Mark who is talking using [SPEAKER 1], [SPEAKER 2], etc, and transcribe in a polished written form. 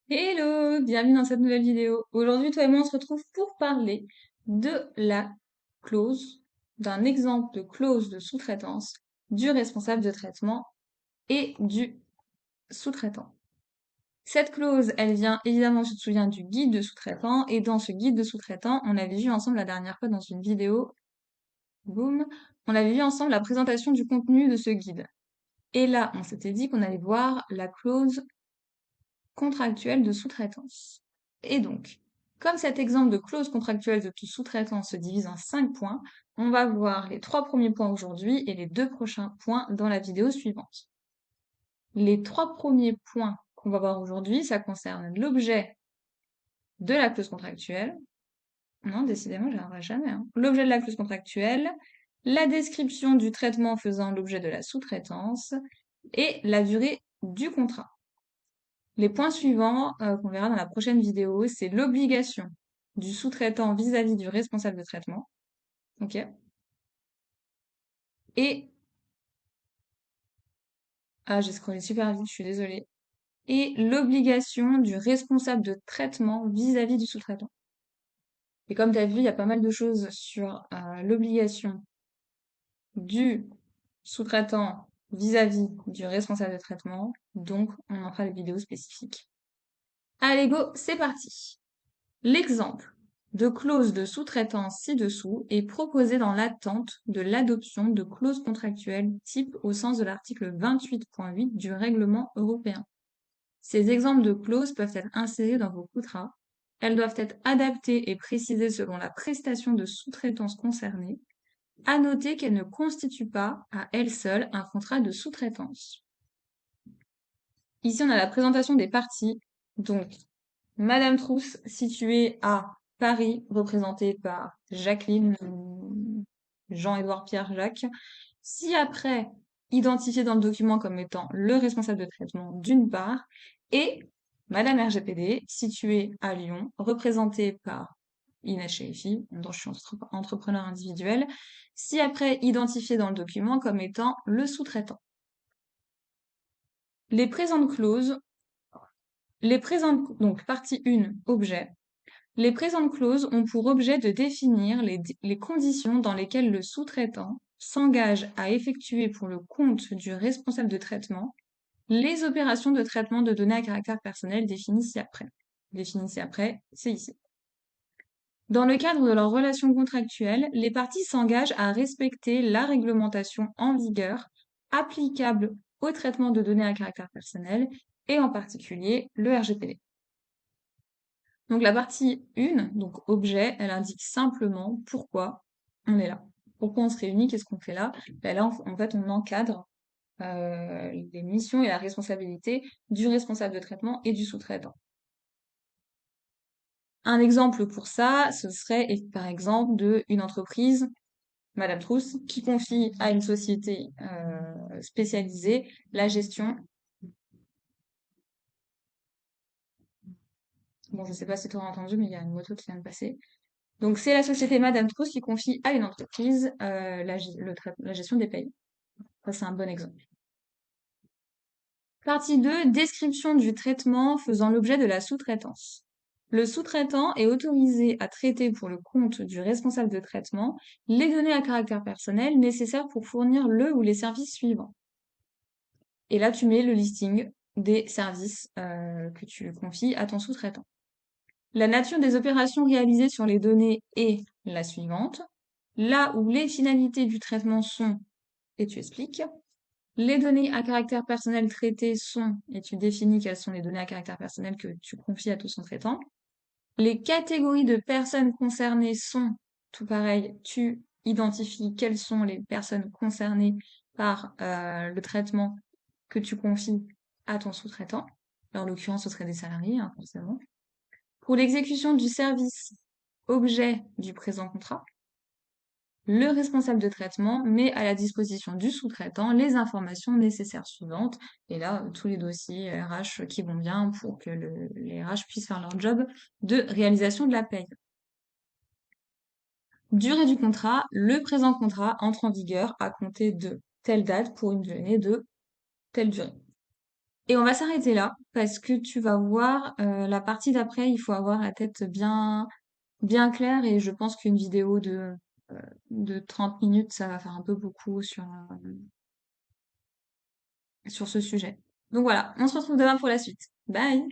[SPEAKER 1] Hello, bienvenue dans cette nouvelle vidéo. Aujourd'hui, toi et moi, on se retrouve pour parler de la clause, d'un exemple de clause de sous-traitance du responsable de traitement et du sous-traitant. Cette clause, elle vient évidemment, je te souviens, du guide de sous-traitant, et dans ce guide de sous-traitant, on avait vu ensemble la dernière fois dans une vidéo, boum, on avait vu ensemble la présentation du contenu de ce guide. Et là, on s'était dit qu'on allait voir la clause contractuelle de sous-traitance. Et donc, comme cet exemple de clause contractuelle de sous-traitance se divise en 5 points, on va voir les 3 premiers points aujourd'hui et les 2 prochains points dans la vidéo suivante. Les 3 premiers points qu'on va voir aujourd'hui, ça concerne l'objet de la clause contractuelle. Non, décidément, j'y arriverai jamais, hein. L'objet de la clause contractuelle, la description du traitement faisant l'objet de la sous-traitance et la durée du contrat. Les points suivants qu'on verra dans la prochaine vidéo, c'est l'obligation du sous-traitant vis-à-vis du responsable de traitement. Ok. Et j'ai scrollé super vite, je suis désolée. Et l'obligation du responsable de traitement vis-à-vis du sous-traitant. Et comme tu as vu, il y a pas mal de choses sur l'obligation du sous-traitant vis-à-vis du responsable de traitement. Donc, on en fera des vidéos spécifiques. Allez, go, c'est parti. L'exemple de clause de sous-traitance ci-dessous est proposé dans l'attente de l'adoption de clauses contractuelles type au sens de l'article 28.8 du règlement européen. Ces exemples de clauses peuvent être insérés dans vos contrats. Elles doivent être adaptées et précisées selon la prestation de sous-traitance concernée. À noter qu'elles ne constituent pas, à elles seules, un contrat de sous-traitance. Ici, on a la présentation des parties. Donc, Madame Trousse, située à Paris, représentée par Jacqueline, Jean-Édouard Pierre Jacques. Si après, identifié dans le document comme étant le responsable de traitement d'une part, et Madame RGPD, située à Lyon, représentée par Inès Chérifi, dont je suis entrepreneur individuel, si après, identifié dans le document comme étant le sous-traitant. Les présentes clauses, donc partie 1, objet. Les présentes clauses ont pour objet de définir les conditions dans lesquelles le sous-traitant s'engage à effectuer pour le compte du responsable de traitement les opérations de traitement de données à caractère personnel définies ci-après. Définies ci-après, c'est ici. Dans le cadre de leur relation contractuelle, les parties s'engagent à respecter la réglementation en vigueur applicable au traitement de données à caractère personnel et en particulier le RGPD. Donc la partie 1, donc objet, elle indique simplement pourquoi on est là. Pourquoi on se réunit, qu'est-ce qu'on fait là? Ben là, en fait, on encadre les missions et la responsabilité du responsable de traitement et du sous-traitant. Un exemple pour ça, ce serait par exemple une entreprise, Madame Trousse, qui confie à une société spécialisée la gestion. Bon, je sais pas si tu auras entendu, mais il y a une moto qui vient de passer. Donc, c'est la société Madame Trousse qui confie à une entreprise la gestion des paies. Ça, c'est un bon exemple. Partie 2, description du traitement faisant l'objet de la sous-traitance. Le sous-traitant est autorisé à traiter pour le compte du responsable de traitement les données à caractère personnel nécessaires pour fournir le ou les services suivants. Et là, tu mets le listing des services que tu confies à ton sous-traitant. La nature des opérations réalisées sur les données est la suivante. Là où les finalités du traitement sont, et tu expliques. Les données à caractère personnel traitées sont, et tu définis quelles sont les données à caractère personnel que tu confies à tout son traitant. Les catégories de personnes concernées sont, tout pareil, tu identifies quelles sont les personnes concernées par le traitement que tu confies à ton sous-traitant. En l'occurrence, ce serait des salariés, hein, forcément. Pour l'exécution du service objet du présent contrat, le responsable de traitement met à la disposition du sous-traitant les informations nécessaires suivantes. Et là, tous les dossiers RH qui vont bien pour que les RH puissent faire leur job de réalisation de la paye. Durée du contrat, le présent contrat entre en vigueur à compter de telle date pour une durée de telle durée. Et on va s'arrêter là parce que tu vas voir, la partie d'après, il faut avoir la tête bien claire et je pense qu'une vidéo de 30 minutes, ça va faire un peu beaucoup sur ce sujet. Donc voilà, on se retrouve demain pour la suite. Bye!